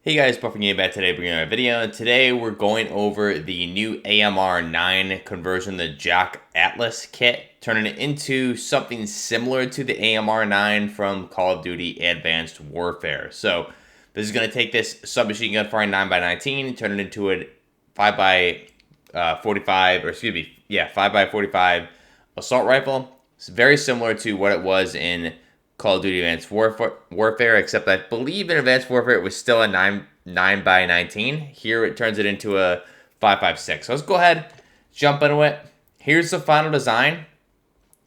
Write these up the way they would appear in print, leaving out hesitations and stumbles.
Hey guys, Buffing Game back today bringing a video, and today we're going over the new AMR9 conversion, the JAK ATLAS kit, turning it into something similar to the AMR9 from Call of Duty Advanced Warfare. So this is going to take this submachine gun firing 9x19, turn it into a 5x45, or excuse me, yeah, 5x45 assault rifle. It's very similar to what it was in Call of Duty Advanced Warfare, except I believe in Advanced Warfare it was still a 9x19. Here it turns it into a 5.56. So let's go ahead, jump into it. Here's the final design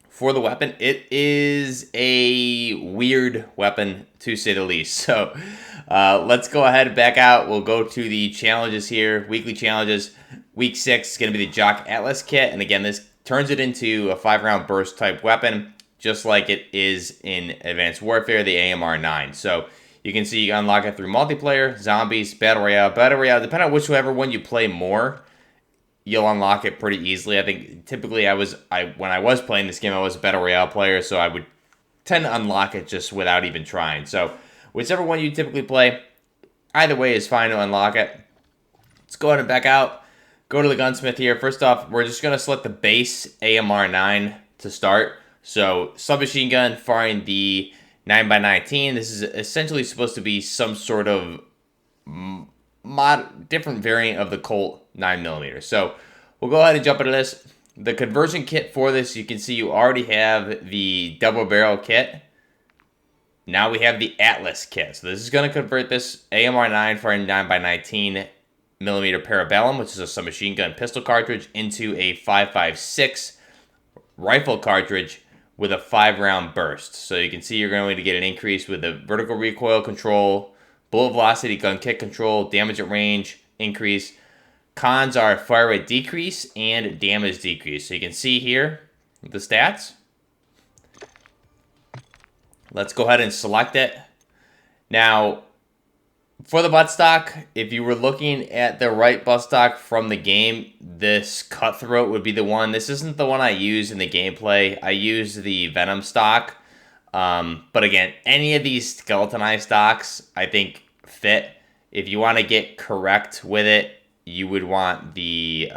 for the weapon. It is a weird weapon, to say the least. So let's go ahead and back out. We'll go to the challenges here, weekly challenges. Week 6 is going to be the JAK ATLAS kit. And again, this turns it into a 5-round burst type weapon, just like it is in Advanced Warfare, the AMR9. So you can see you can unlock it through multiplayer, zombies, battle royale. Battle royale, depending on whichever one you play more, you'll unlock it pretty easily. I think typically when I was playing this game, I was a battle royale player, so I would tend to unlock it just without even trying. So whichever one you typically play, either way is fine to unlock it. Let's go ahead and back out. Go to the gunsmith here. First off, we're just going to select the base AMR9 to start. So submachine gun firing the 9x19. This is essentially supposed to be some sort of different variant of the Colt 9mm. So we'll go ahead and jump into this. The conversion kit for this, you can see you already have the double barrel kit. Now we have the Atlas kit. So this is going to convert this AMR9 firing 9x19 millimeter Parabellum, which is a submachine gun pistol cartridge, into a 5.56 rifle cartridge with a 5-round burst. So you can see you're going to get an increase with the vertical recoil control, bullet velocity, gun kick control, damage at range increase. Cons are fire rate decrease and damage decrease. So you can see here the stats. Let's go ahead and select it. Now, for the buttstock, if you were looking at the right buttstock from the game, this Cutthroat would be the one. This isn't the one I use in the gameplay. I use the Venom stock. But again, any of these skeletonized stocks, I think, fit. If you want to get correct with it, you would want the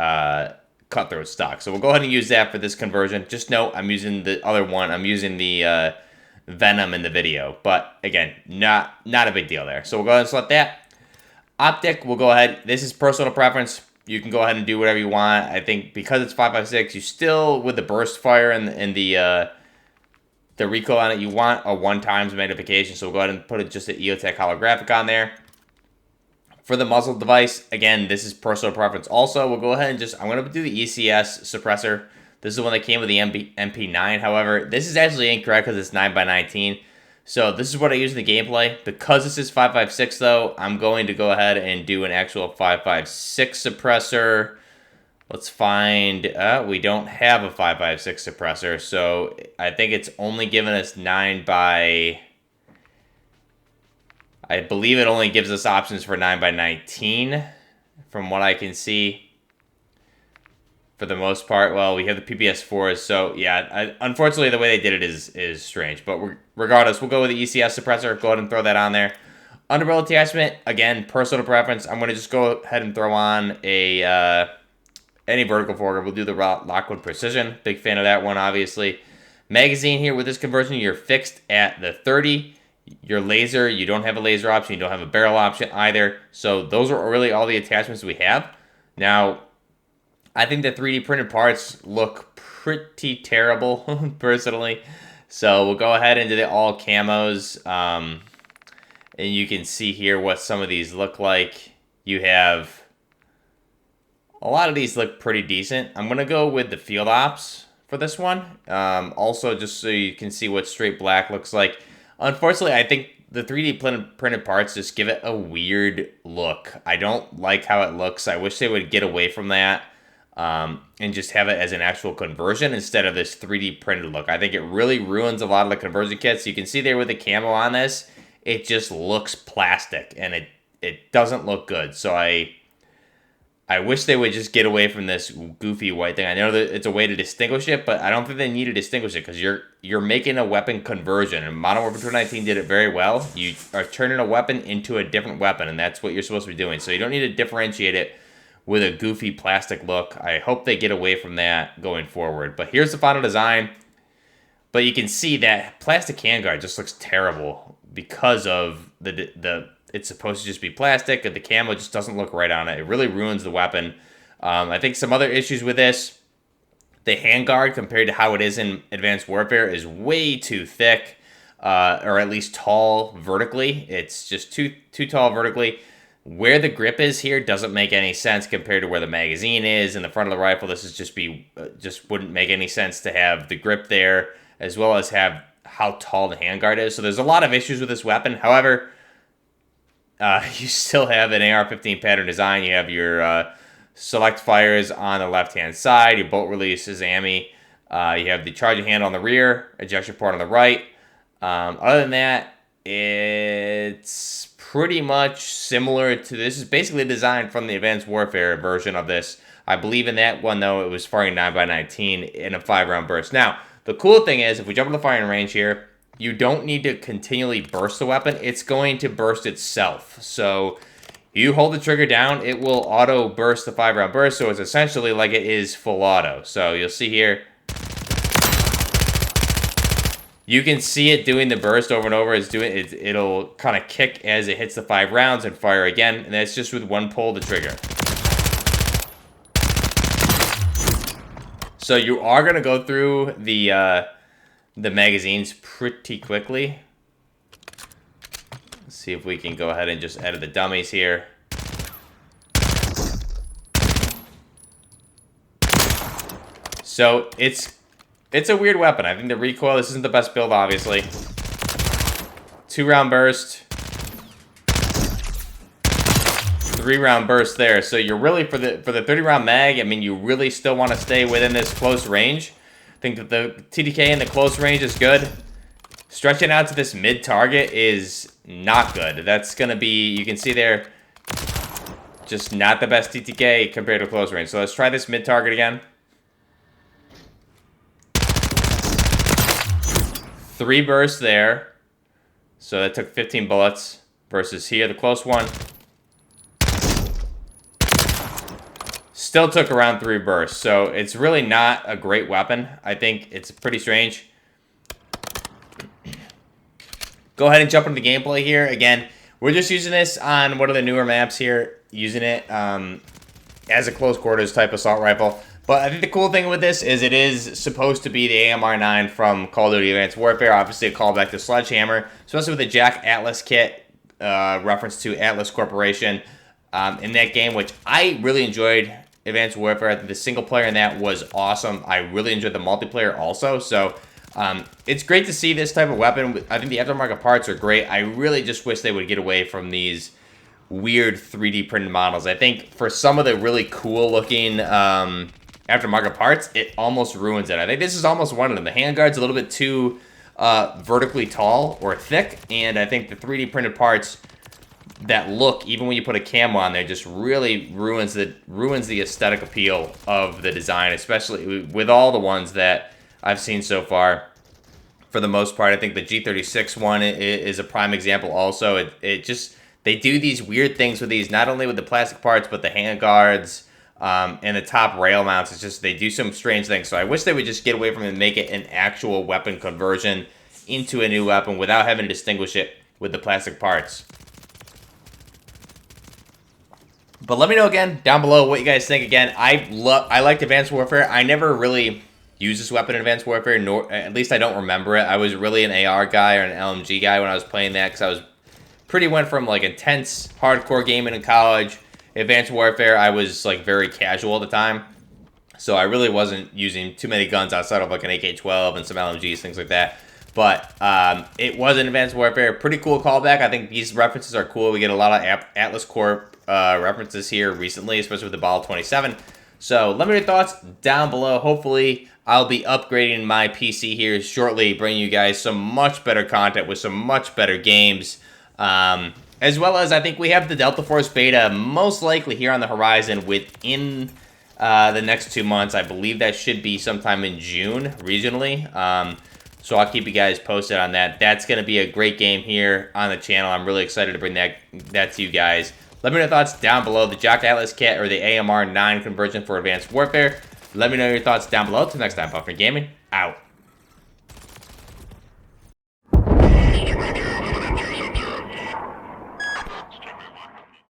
Cutthroat stock. So we'll go ahead and use that for this conversion. Just note, I'm using the other one. I'm using the Venom in the video, but again, not a big deal there. So we'll go ahead and select that. Optic, we'll go ahead. This is personal preference. You can go ahead and do whatever you want. I think because it's 5.56, you still, with the burst fire and the recoil on it, you want a 1x magnification. So we'll go ahead and put it just an EOTech holographic on there. For the muzzle device, again, this is personal preference also. We'll go ahead and I'm going to do the ECS suppressor. This is the one that came with the MP9. However, this is actually incorrect because it's 9x19. So this is what I use in the gameplay. Because this is 5.56 though, I'm going to go ahead and do an actual 5.56 suppressor. Let's find, we don't have a 5.56 suppressor. So I think it's only given us 9x, I believe it only gives us options for 9x19 from what I can see. For the most part, well, we have the PPS4s, so yeah, unfortunately the way they did it is strange, but regardless, we'll go with the ECS suppressor. Go ahead and throw that on there. Underbarrel attachment, again, personal preference. I'm going to just go ahead and throw on a any vertical foregrip. We'll do the Lockwood Precision. Big fan of that one, obviously. Magazine here with this conversion, you're fixed at the 30. Your laser, you don't have a laser option. You don't have a barrel option either. So those are really all the attachments we have. Now, I think the 3D printed parts look pretty terrible, personally. So we'll go ahead and do the all camos. And you can see here what some of these look like. You have a lot of these look pretty decent. I'm going to go with the Field Ops for this one. Also, just so you can see what straight black looks like. Unfortunately, I think the 3D printed parts just give it a weird look. I don't like how it looks. I wish they would get away from that. And just have it as an actual conversion instead of this 3D printed look. I think it really ruins a lot of the conversion kits. You can see there with the camo on this, it just looks plastic and it doesn't look good. So I I wish they would just get away from this goofy white thing. I know that it's a way to distinguish it, but I don't think they need to distinguish it because you're making a weapon conversion, and Modern Warfare 2019 did it very well. You are turning a weapon into a different weapon, and that's what you're supposed to be doing. So you don't need to differentiate it with a goofy plastic look. I hope they get away from that going forward. But here's the final design. But you can see that plastic handguard just looks terrible because of the it's supposed to just be plastic, and the camo just doesn't look right on it. It really ruins the weapon. I think some other issues with this, the handguard compared to how it is in Advanced Warfare is way too thick, or at least tall vertically. It's just too tall vertically. Where the grip is here doesn't make any sense compared to where the magazine is in the front of the rifle. This is just wouldn't make any sense to have the grip there, as well as have how tall the handguard is. So there's a lot of issues with this weapon. However, you still have an AR-15 pattern design. You have your select fires on the left-hand side. Your bolt release is AMI. You have the charging handle on the rear, ejection port on the right. Other than that, it's pretty much similar to this. Is basically designed from the Advanced Warfare version of this. I believe in that one, though, it was firing 9x19 in a 5-round burst. Now, the cool thing is, if we jump to the firing range here, you don't need to continually burst the weapon. It's going to burst itself. So you hold the trigger down, it will auto burst the 5-round burst. So it's essentially like it is full auto. So you'll see here, you can see it doing the burst over and over. It'll kind of kick as it hits the 5 rounds and fire again. And that's just with one pull of the trigger. So you are going to go through the magazines pretty quickly. Let's see if we can go ahead and just edit the dummies here. So it's a weird weapon. I think the recoil, this isn't the best build, obviously. 2-round burst. 3-round burst there. So you're really, for the 30-round mag, I mean, you really still want to stay within this close range. I think that the TTK in the close range is good. Stretching out to this mid-target is not good. That's going to be, you can see there, just not the best TTK compared to close range. So let's try this mid-target again. 3 bursts there. So that took 15 bullets versus here, the close one. Still took around 3 bursts, so it's really not a great weapon. I think it's pretty strange. Go ahead and jump into the gameplay here. Again, we're just using this on one of the newer maps here, using it as a close quarters type assault rifle. But I think the cool thing with this is it is supposed to be the AMR9 from Call of Duty Advanced Warfare. Obviously a callback to Sledgehammer, especially with the JAK ATLAS kit, reference to Atlas Corporation in that game, which I really enjoyed. Advanced Warfare, I think the single player in that was awesome. I really enjoyed the multiplayer also. So it's great to see this type of weapon. I think the aftermarket parts are great. I really just wish they would get away from these weird 3D printed models. I think for some of the really cool looking aftermarket parts, it almost ruins it. I think this is almost one of them. The handguard's a little bit too vertically tall or thick, and I think the 3D printed parts, that look, even when you put a camo on there, just really ruins the aesthetic appeal of the design, especially with all the ones that I've seen so far. For the most part, I think the G36 one is a prime example also. They do these weird things with these, not only with the plastic parts, but the handguards and the top rail mounts. It's just, they do some strange things. So I wish they would just get away from it and make it an actual weapon conversion into a new weapon without having to distinguish it with the plastic parts. But let me know again down below what you guys think. Again, I liked Advanced Warfare. I never really used this weapon in Advanced Warfare, nor at least I don't remember it. I was really an AR guy or an LMG guy when I was playing that, because I went from like intense hardcore gaming in college. Advanced Warfare, I was like very casual at the time, so I really wasn't using too many guns outside of like an AK-12 and some LMGs, things like that. But it was an Advanced Warfare, pretty cool callback. I think these references are cool. We get a lot of Atlas Corp references here recently, especially with the Ball 27. So let me know your thoughts down below. Hopefully I'll be upgrading my PC here shortly, bringing you guys some much better content with some much better games. And As well as I think we have the Delta Force beta most likely here on the horizon within the next 2 months. I believe that should be sometime in June regionally. So I'll keep you guys posted on that. That's going to be a great game here on the channel. I'm really excited to bring that to you guys. Let me know your thoughts down below. The JAK Atlas Kit or the AMR9 conversion for Advanced Warfare. Let me know your thoughts down below. Till next time, Buffering Gaming, out.